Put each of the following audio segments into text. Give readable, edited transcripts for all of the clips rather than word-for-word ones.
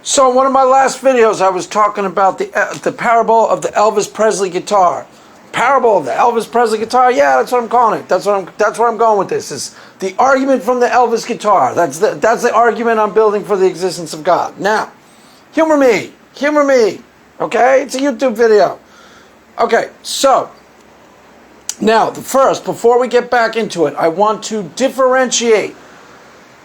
So in one of my last videos, I was talking about the parable of the Elvis Presley guitar. Parable of the Elvis Presley guitar? Yeah, that's what I'm calling it. That's where I'm going with this. Is the argument from the Elvis guitar. That's the argument I'm building for the existence of God. Now, humor me. Humor me. Okay? It's a YouTube video. Okay, so now before we get back into it, I want to differentiate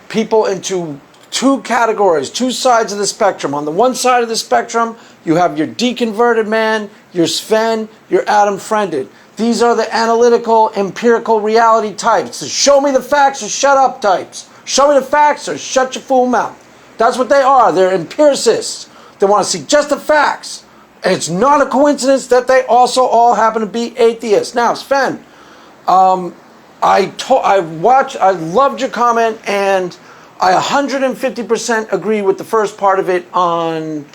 people into two categories, two sides of the spectrum. On the one side of the spectrum, you have your deconverted man, your Sven, your Adam Friended. These are the analytical, empirical reality types. The show me the facts or shut up types. Show me the facts or shut your fool mouth. That's what they are. They're empiricists. They want to see just the facts. And it's not a coincidence that they also all happen to be atheists. Now, Sven, I loved your comment, and I 150% agree with the first part of it on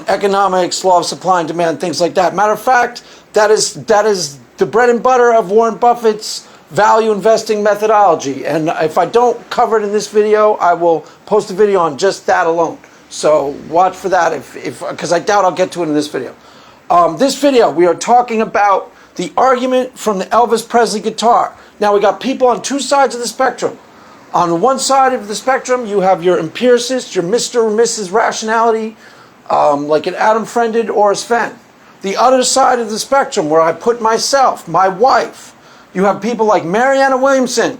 economics, law of supply and demand, things like that. Matter of fact, that is the bread and butter of Warren Buffett's value investing methodology. And if I don't cover it in this video, I will post a video on just that alone. So watch for that, because I doubt I'll get to it in this video. This video, we are talking about the argument from the Elvis Presley guitar. Now, we got people on two sides of the spectrum. On one side of the spectrum, you have your empiricists, your Mr. or Mrs. Rationality, like an Adam Friended or a Sven. The other side of the spectrum, where I put myself, my wife, you have people like Marianna Williamson,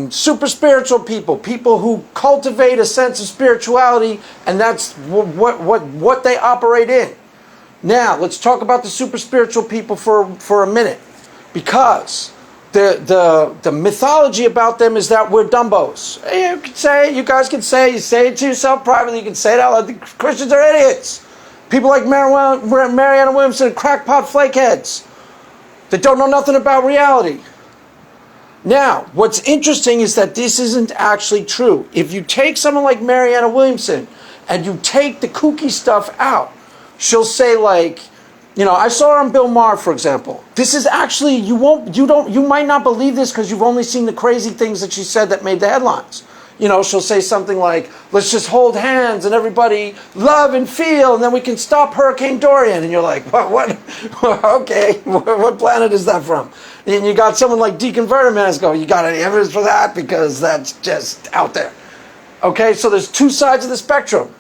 super spiritual people who cultivate a sense of spirituality, and that's what they operate in. Now, let's talk about the super spiritual people for a minute, because the mythology about them is that we're dumbos. You guys can say it to yourself privately, you can say it out loud, the Christians are idiots. People like Marianna Williamson, crackpot flakeheads that don't know nothing about reality. Now, what's interesting is that this isn't actually true. If you take someone like Marianna Williamson and you take the kooky stuff out, she'll say, like, I saw her on Bill Maher, for example. This is actually, you might not believe this because you've only seen the crazy things that she said that made the headlines. She'll say something like, let's just hold hands and everybody love and feel, and then we can stop Hurricane Dorian. And you're like, what? Okay, what planet is that from? And you got someone like Deconverted Man go, you got any evidence for that? Because that's just out there. Okay, so there's two sides of the spectrum.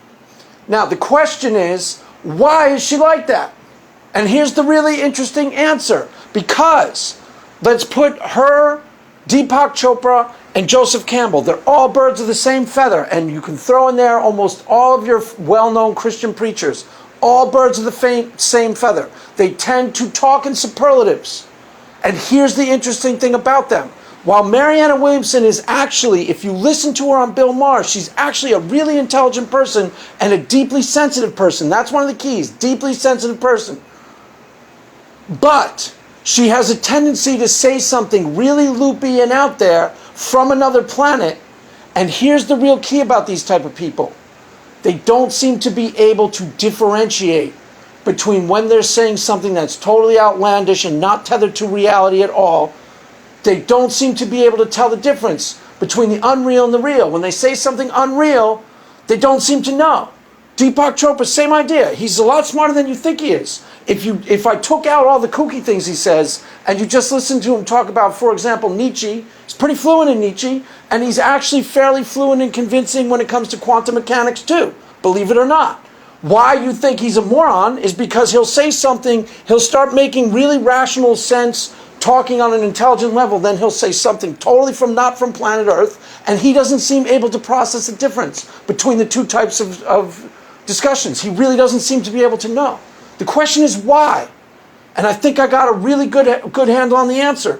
Now, the question is, why is she like that? And here's the really interesting answer. Because let's put her, Deepak Chopra, and Joseph Campbell. They're all birds of the same feather. And you can throw in there almost all of your well-known Christian preachers. All birds of the same feather. They tend to talk in superlatives. And here's the interesting thing about them. While Marianna Williamson is actually, if you listen to her on Bill Maher, she's actually a really intelligent person and a deeply sensitive person. That's one of the keys. Deeply sensitive person. But she has a tendency to say something really loopy and out there from another planet. And here's the real key about these type of people. They don't seem to be able to differentiate between when they're saying something that's totally outlandish and not tethered to reality at all. They don't seem to be able to tell the difference between the unreal and the real. When they say something unreal, they don't seem to know. Deepak Chopra, same idea. He's a lot smarter than you think he is. If I took out all the kooky things he says and you just listen to him talk about, for example, Nietzsche, he's pretty fluent in Nietzsche, and he's actually fairly fluent and convincing when it comes to quantum mechanics too, believe it or not. Why you think he's a moron is because he'll say something, he'll start making really rational sense, talking on an intelligent level, then he'll say something totally not from planet Earth, and he doesn't seem able to process the difference between the two types of discussions. He really doesn't seem to be able to know. The question is why? And I think I got a really good handle on the answer.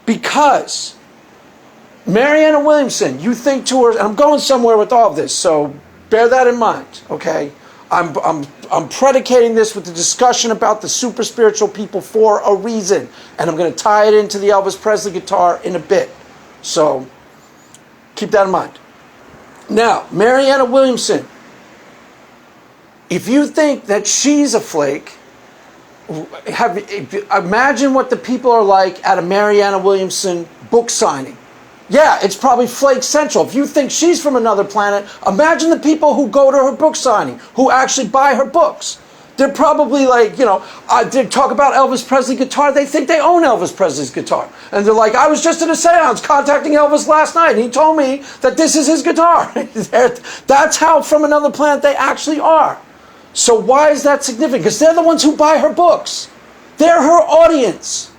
Because Marianna Williamson, you think to her, and I'm going somewhere with all of this, so bear that in mind, okay? I'm predicating this with the discussion about the super spiritual people for a reason. And I'm going to tie it into the Elvis Presley guitar in a bit. So keep that in mind. Now, Marianna Williamson, if you think that she's a flake, imagine what the people are like at a Marianna Williamson book signing. Yeah, it's probably Flake Central. If you think she's from another planet, imagine the people who go to her book signing, who actually buy her books. They're probably like, they talk about Elvis Presley guitar. They think they own Elvis Presley's guitar. And they're like, I was just in a seance contacting Elvis last night, and he told me that this is his guitar. That's how from another planet they actually are. So why is that significant? Because they're the ones who buy her books. They're her audience.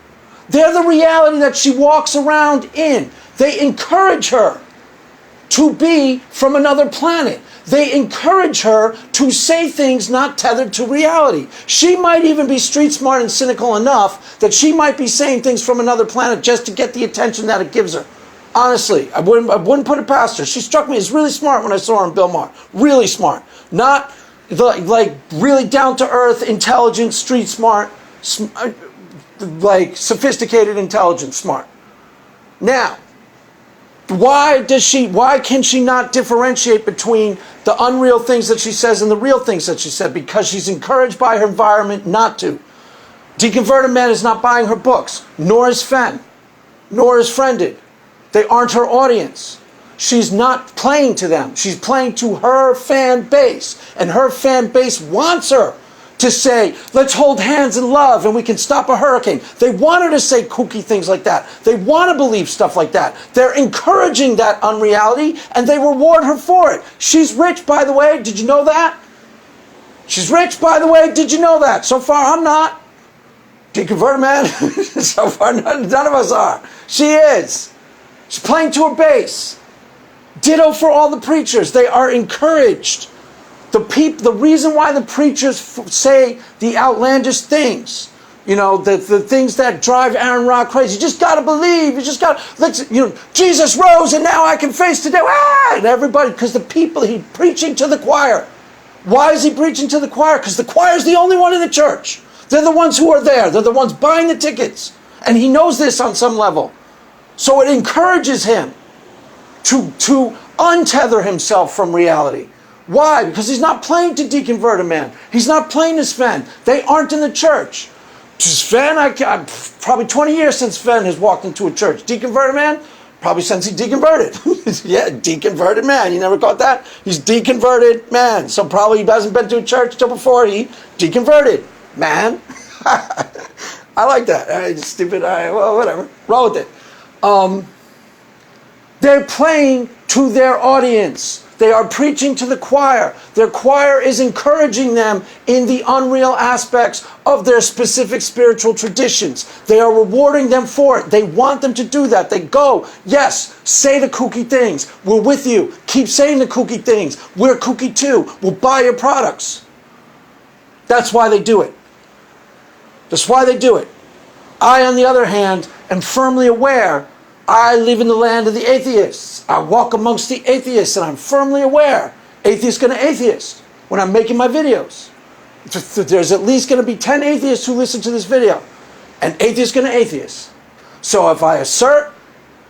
They're the reality that she walks around in. They encourage her to be from another planet. They encourage her to say things not tethered to reality. She might even be street smart and cynical enough that she might be saying things from another planet just to get the attention that it gives her. Honestly, I wouldn't put it past her. She struck me as really smart when I saw her in Bill Maher. Really smart. Not like really down-to-earth, intelligent, street smart, like sophisticated, intelligent, smart. Now, why can she not differentiate between the unreal things that she says and the real things that she said? Because she's encouraged by her environment not to. Deconverted Man is not buying her books, nor is Fen, nor is Friended. They aren't her audience. She's not playing to them. She's playing to her fan base. And her fan base wants her to say, let's hold hands in love and we can stop a hurricane. They want her to say kooky things like that. They want to believe stuff like that. They're encouraging that unreality and they reward her for it. She's rich, by the way. Did you know that? She's rich, by the way. Did you know that? So far, I'm not. Deconverted Man. So far, none of us are. She is. She's playing to her base. Ditto for all the preachers. They are encouraged. The reason why the preachers say the outlandish things, the things that drive Aaron Ra crazy. You just got to believe. You just got to, Jesus rose and now I can face today. Ah! And everybody, because the people, he's preaching to the choir. Why is he preaching to the choir? Because the choir is the only one in the church. They're the ones who are there. They're the ones buying the tickets. And he knows this on some level. So it encourages him to untether himself from reality. Why? Because he's not playing to Deconverted Man. He's not playing as Fen. They aren't in the church. Fen, probably 20 years since Fen has walked into a church. Deconverted Man, probably since he deconverted. Yeah, Deconverted Man. You never caught that? He's Deconverted Man. So probably he hasn't been to a church till before he deconverted. Man. I like that. Stupid. Well, whatever. Roll with it. They're playing to their audience. They are preaching to the choir. Their choir is encouraging them in the unreal aspects of their specific spiritual traditions. They are rewarding them for it. They want them to do that. They go, yes, say the kooky things. We're with you. Keep saying the kooky things. We're kooky too. We'll buy your products. That's why they do it. That's why they do it. I, on the other hand, am firmly aware I live in the land of the atheists. I walk amongst the atheists and I'm firmly aware atheist gonna atheist when I'm making my videos. There's at least gonna be 10 atheists who listen to this video and atheist gonna atheist. So if I assert,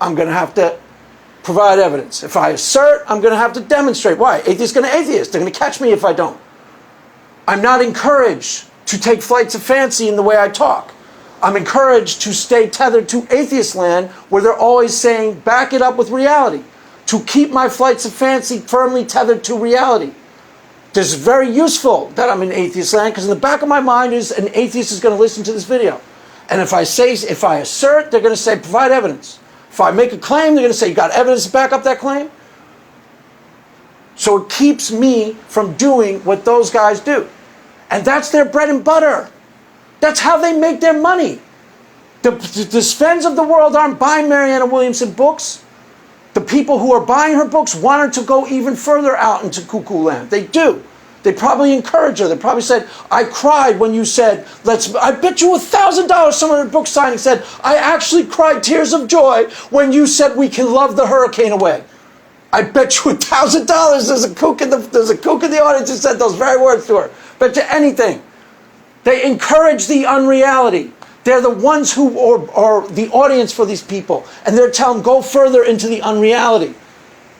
I'm gonna have to provide evidence. If I assert, I'm gonna have to demonstrate. Why? Atheist gonna atheist. They're gonna catch me if I don't. I'm not encouraged to take flights of fancy in the way I talk. I'm encouraged to stay tethered to atheist land where they're always saying, back it up with reality. To keep my flights of fancy firmly tethered to reality. This is very useful that I'm in atheist land because in the back of my mind is an atheist is going to listen to this video. And if I assert, they're going to say, provide evidence. If I make a claim, they're going to say, you got evidence to back up that claim? So it keeps me from doing what those guys do. And that's their bread and butter. That's how they make their money. The Svens of the world aren't buying Marianna Williamson books. The people who are buying her books want her to go even further out into cuckoo land. They do. They probably encourage her. They probably said, I cried when you said, I bet you $1,000 some of her book signing said, I actually cried tears of joy when you said we can love the hurricane away. I bet you $1,000 there's a kook in the audience who said those very words to her. Bet you anything. They encourage the unreality. They're the ones who are the audience for these people. And they're telling them, go further into the unreality.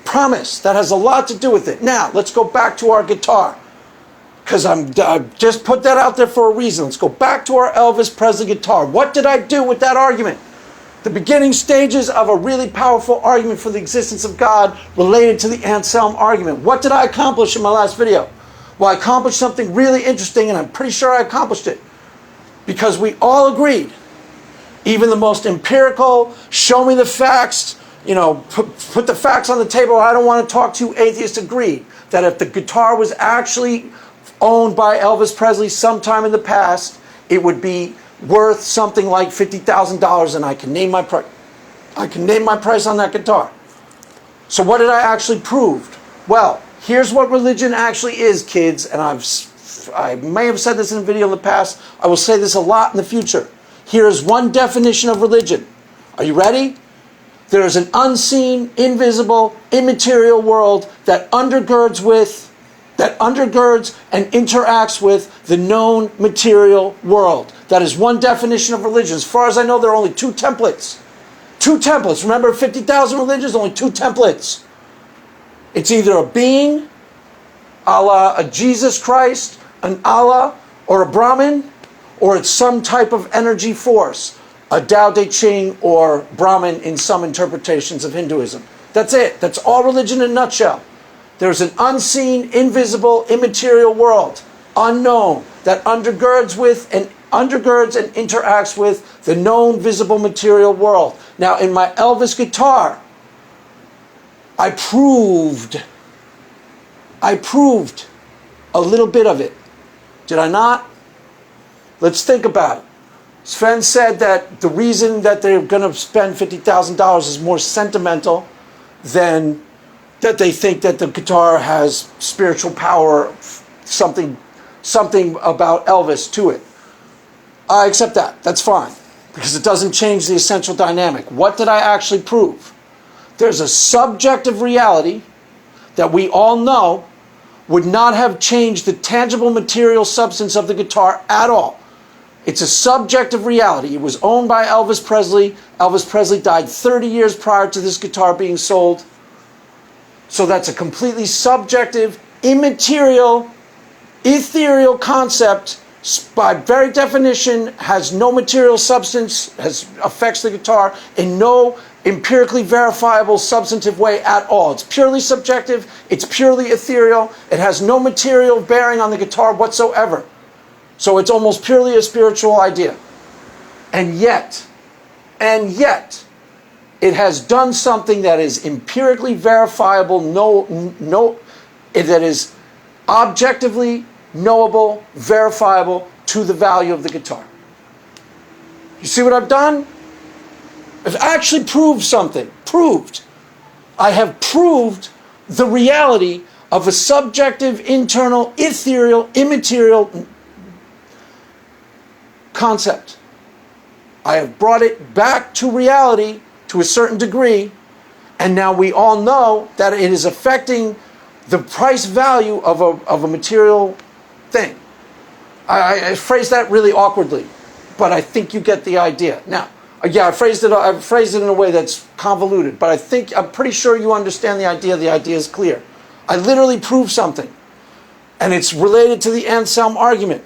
Promise. That has a lot to do with it. Now, let's go back to our guitar. Because I just put that out there for a reason. Let's go back to our Elvis Presley guitar. What did I do with that argument? The beginning stages of a really powerful argument for the existence of God related to the Anselm argument. What did I accomplish in my last video? Well, I accomplished something really interesting, and I'm pretty sure I accomplished it. Because we all agreed, even the most empirical, show me the facts, put the facts on the table, I don't want to talk to, atheists agreed that if the guitar was actually owned by Elvis Presley sometime in the past, it would be worth something like $50,000, and I can name my price. I can name my price on that guitar. So what did I actually prove? Well, here's what religion actually is, kids, and I may have said this in a video in the past. I will say this a lot in the future. Here is one definition of religion. Are you ready? There is an unseen, invisible, immaterial world that undergirds and interacts with the known material world. That is one definition of religion. As far as I know, there are only two templates. Two templates. Remember, 50,000 religions, only two templates. It's either a being, a la a Jesus Christ, an Allah, or a Brahmin, or it's some type of energy force, a Tao Te Ching or Brahmin in some interpretations of Hinduism. That's it. That's all religion in a nutshell. There's an unseen, invisible, immaterial world, unknown, that undergirds and interacts with the known, visible, material world. Now, in my Elvis guitar, I proved a little bit of it. Did I not? Let's think about it. Sven said that the reason that they're going to spend $50,000 is more sentimental than that they think that the guitar has spiritual power, something about Elvis to it. I accept that. That's fine, because it doesn't change the essential dynamic. What did I actually prove? There's a subjective reality that we all know would not have changed the tangible material substance of the guitar at all. It's a subjective reality. It was owned by Elvis Presley. Elvis Presley died 30 years prior to this guitar being sold. So that's a completely subjective, immaterial, ethereal concept. By very definition, has no material substance, affects the guitar in no empirically verifiable substantive way at all. It's purely subjective. It's purely ethereal. It has no material bearing on the guitar whatsoever. So it's almost purely a spiritual idea. And yet, it has done something that is empirically verifiable, that is objectively knowable, verifiable to the value of the guitar. You see what I've done? I've actually proved something. I have proved the reality of a subjective, internal, ethereal, immaterial concept. I have brought it back to reality to a certain degree, and now we all know that it is affecting the price value of a material thing. I phrased that really awkwardly, but I think you get the idea. Now, yeah, I phrased it in a way that's convoluted, but I'm pretty sure you understand the idea. The idea is clear. I literally proved something, and it's related to the Anselm argument.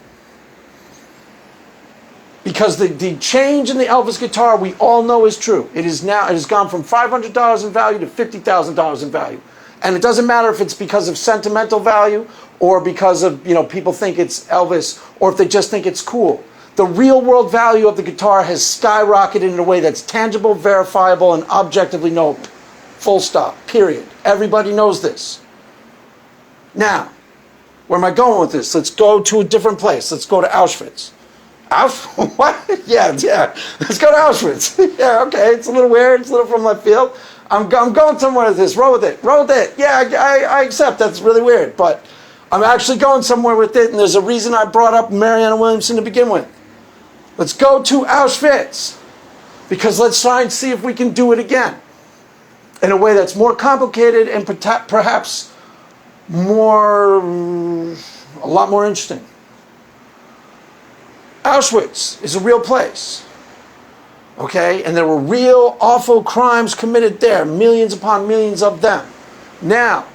Because the change in the Elvis guitar we all know is true. It has gone from $500 in value to $50,000 in value. And it doesn't matter if it's because of sentimental value or because of, people think it's Elvis, or if they just think it's cool. The real world value of the guitar has skyrocketed in a way that's tangible, verifiable, and objectively knowable. Full stop. Period. Everybody knows this. Now, where am I going with this? Let's go to a different place. Let's go to Auschwitz. What? Yeah. Let's go to Auschwitz. Yeah, okay. It's a little weird. It's a little from left field. I'm going somewhere with this. Roll with it. Yeah, I accept that's really weird, but I'm actually going somewhere with it, and there's a reason I brought up Marianna Williamson to begin with. Let's go to Auschwitz, because let's try and see if we can do it again in a way that's more complicated and perhaps a lot more interesting. Auschwitz is a real place, okay? And there were real awful crimes committed there, millions upon millions of them. Now,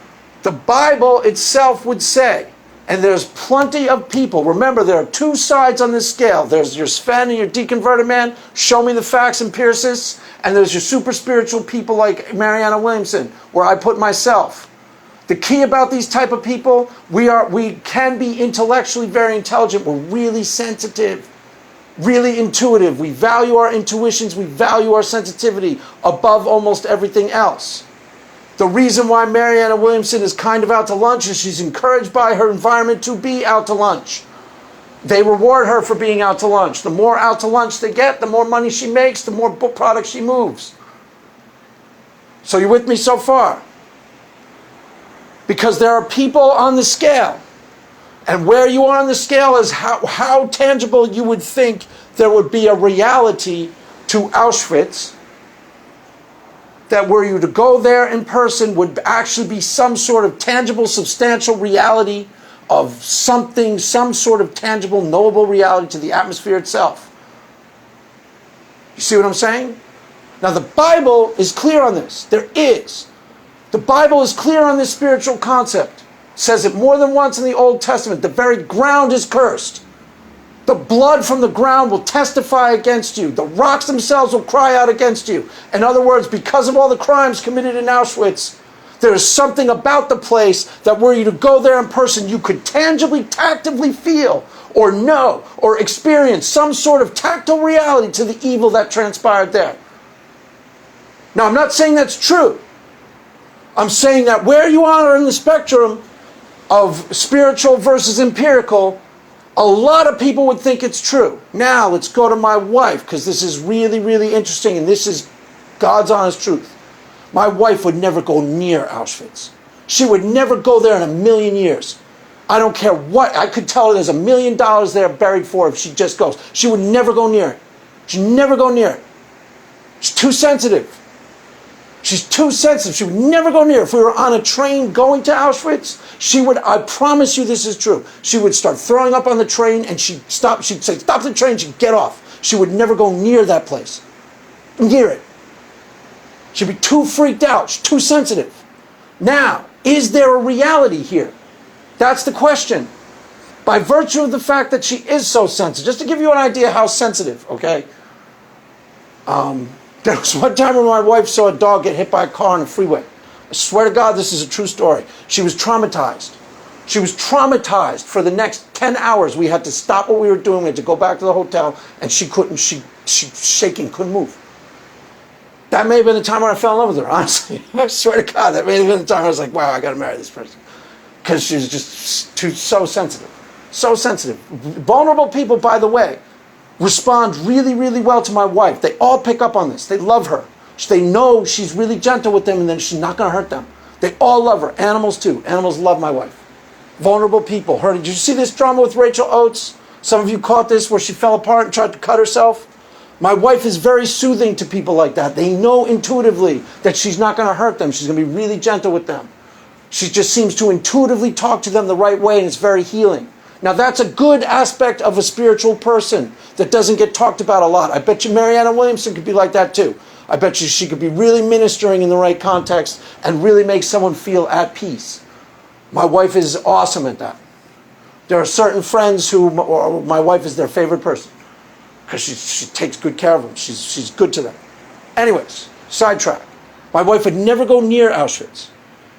the Bible itself would say, And there's plenty of people. Remember, there are two sides on this scale. There's your Sven and your deconverted man, show me the facts and Pierces. And there's your super spiritual people like Marianna Williamson, where I put myself. The key about these type of people, we can be intellectually very intelligent. We're really sensitive, really intuitive. We value our intuitions. We value our sensitivity above almost everything else. The reason why Marianna Williamson is kind of out to lunch is she's encouraged by her environment to be out to lunch. They reward her for being out to lunch. The more out to lunch they get, the more money she makes, the more book products she moves. So you're with me so far? Because there are people on the scale. And where you are on the scale is how tangible you would think there would be a reality to Auschwitz. That were you to go there in person would actually be some sort of tangible, substantial reality of something, some sort of tangible, knowable reality to the atmosphere itself. You see what I'm saying? Now the Bible is clear on this. There is. The Bible is clear on this spiritual concept. It says it more than once in the Old Testament. The very ground is cursed. The blood from the ground will testify against you. The rocks themselves will cry out against you. In other words, because of all the crimes committed in Auschwitz, there is something about the place that were you to go there in person, you could tangibly, tactively feel or know or experience some sort of tactile reality to the evil that transpired there. Now, I'm not saying that's true. I'm saying that where you are in the spectrum of spiritual versus empirical, a lot of people would think it's true. Now, let's go to my wife, because this is really, really interesting, and this is God's honest truth. My wife would never go near Auschwitz. She would never go there in a million years. I don't care what. I could tell her there's $1 million there buried for her if she just goes. She would never go near it. She'd never go near it. She's too sensitive. She's too sensitive. She would never go near it. If we were on a train going to Auschwitz, she would, I promise you this is true, she would start throwing up on the train and she'd say, stop the train, she'd get off. She would never go near that place. Near it. She'd be too freaked out. She's too sensitive. Now, is there a reality here? That's the question. By virtue of the fact that she is so sensitive, just to give you an idea how sensitive, okay? There was one time when my wife saw a dog get hit by a car on a freeway. I swear to God, this is a true story. She was traumatized. She was traumatized for the next 10 hours. We had to stop what we were doing. We had to go back to the hotel, and she shaking, couldn't move. That may have been the time when I fell in love with her, honestly. I swear to God, that may have been the time I was like, wow, I got to marry this person. Because she was just so sensitive. So sensitive. Vulnerable people, by the way, respond really, really well to my wife. They all pick up on this. They love her. They know she's really gentle with them and then she's not going to hurt them. They all love her. Animals too. Animals love my wife. Vulnerable people. Did you see this drama with Rachel Oates? Some of you caught this where she fell apart and tried to cut herself. My wife is very soothing to people like that. They know intuitively that she's not going to hurt them. She's going to be really gentle with them. She just seems to intuitively talk to them the right way, and it's very healing. Now, that's a good aspect of a spiritual person that doesn't get talked about a lot. I bet you Marianna Williamson could be like that too. I bet you she could be really ministering in the right context and really make someone feel at peace. My wife is awesome at that. There are certain friends who my wife is their favorite person because she takes good care of them. She's good to them. Anyways, sidetrack. My wife would never go near Auschwitz.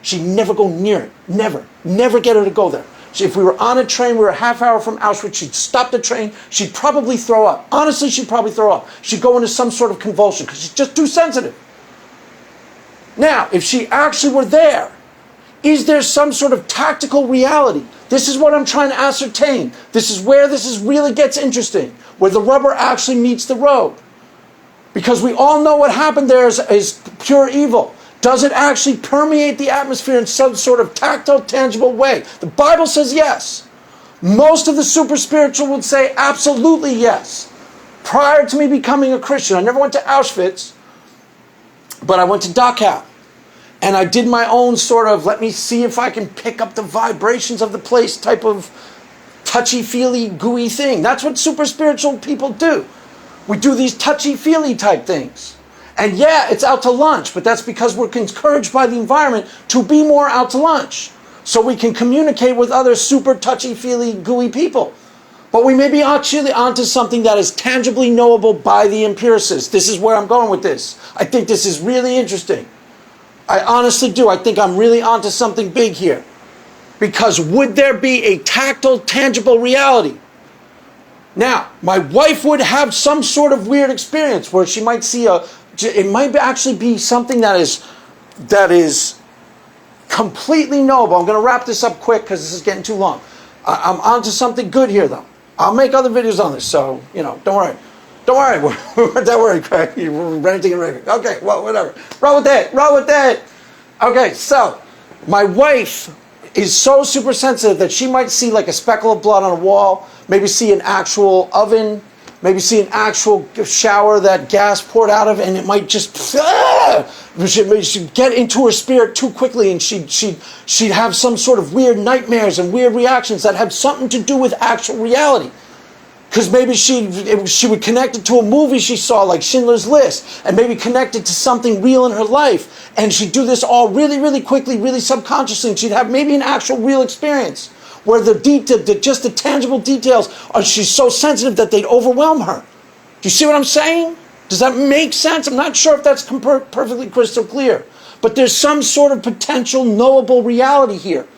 She'd never go near it. Never. Never get her to go there. If we were on a train, we were a half hour from Auschwitz, she'd stop the train, she'd probably throw up. Honestly, she'd probably throw up. She'd go into some sort of convulsion because she's just too sensitive. Now, if she actually were there, is there some sort of tactical reality? This is what I'm trying to ascertain. This is where really gets interesting, where the rubber actually meets the road. Because we all know what happened there is pure evil. Does it actually permeate the atmosphere in some sort of tactile, tangible way? The Bible says yes. Most of the super spiritual would say absolutely yes. Prior to me becoming a Christian, I never went to Auschwitz, but I went to Dachau. And I did my own sort of, let me see if I can pick up the vibrations of the place type of touchy-feely, gooey thing. That's what super spiritual people do. We do these touchy-feely type things. And yeah, it's out to lunch, but that's because we're encouraged by the environment to be more out to lunch. so we can communicate with other super touchy-feely, gooey people. But we may be actually onto something that is tangibly knowable by the empiricists. This is where I'm going with this. I think this is really interesting. I honestly do. I think I'm really onto something big here. Because would there be a tactile, tangible reality? Now, my wife would have some sort of weird experience where she might see it might actually be something that is completely knowable. I'm going to wrap this up quick because this is getting too long. I'm onto something good here, though. I'll make other videos on this, so, don't worry. Don't worry, we're not that worried, Craig. We're renting and raving. Okay, well, whatever. Roll with it. Okay, so, my wife is so super sensitive that she might see like a speckle of blood on a wall, maybe see an actual oven, maybe see an actual shower that gas poured out of, and it might just, she'd get into her spirit too quickly, and she'd have some sort of weird nightmares and weird reactions that have something to do with actual reality. Because maybe she would connect it to a movie she saw, like Schindler's List, and maybe connect it to something real in her life, and she'd do this all really, really quickly, really subconsciously, and she'd have maybe an actual real experience where just the tangible details, she's so sensitive that they'd overwhelm her. Do you see what I'm saying? Does that make sense? I'm not sure if that's perfectly crystal clear, but there's some sort of potential knowable reality here.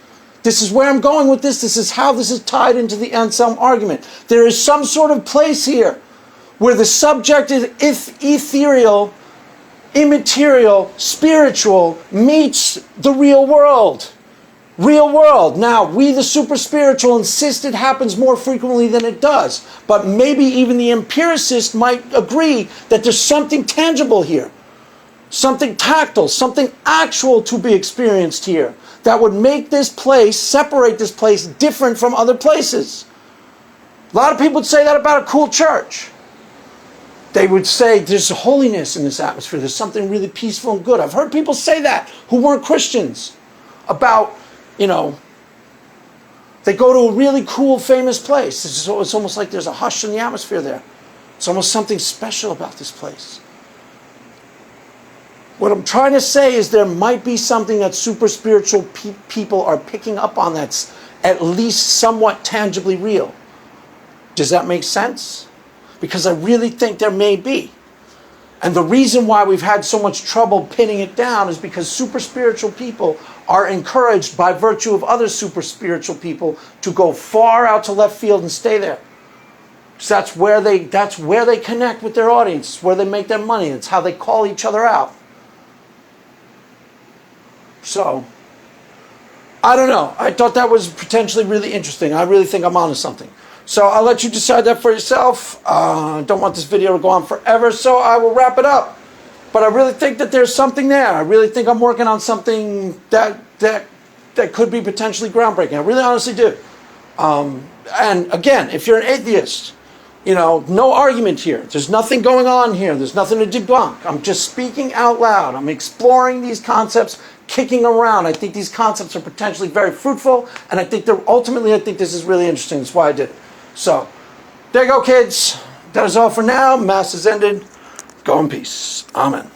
This is where I'm going with this. This is how this is tied into the Anselm argument. There is some sort of place here where the subject is ethereal, immaterial, spiritual meets the real world. Real world. Now, we the super spiritual insist it happens more frequently than it does. But maybe even the empiricist might agree that there's something tangible here. Something tactile, something actual to be experienced here that would make this place, separate this place different from other places. A lot of people would say that about a cool church. They would say there's holiness in this atmosphere. There's something really peaceful and good. I've heard people say that who weren't Christians about, they go to a really cool, famous place. It's almost like there's a hush in the atmosphere there. It's almost something special about this place. What I'm trying to say is there might be something that super spiritual people are picking up on that's at least somewhat tangibly real. Does that make sense? Because I really think there may be. And the reason why we've had so much trouble pinning it down is because super spiritual people are encouraged by virtue of other super spiritual people to go far out to left field and stay there. So that's where they connect with their audience, where they make their money. It's how they call each other out. So, I don't know. I thought that was potentially really interesting. I really think I'm onto something. So I'll let you decide that for yourself. I don't want this video to go on forever, so I will wrap it up. But I really think that there's something there. I really think I'm working on something that could be potentially groundbreaking. I really honestly do. And again, if you're an atheist, no argument here. There's nothing going on here. There's nothing to debunk. I'm just speaking out loud. I'm exploring these concepts, kicking around. I think these concepts are potentially very fruitful, and I think this is really interesting. That's why I did it. So, there you go, kids. That is all for now. Mass is ended. Go in peace. Amen.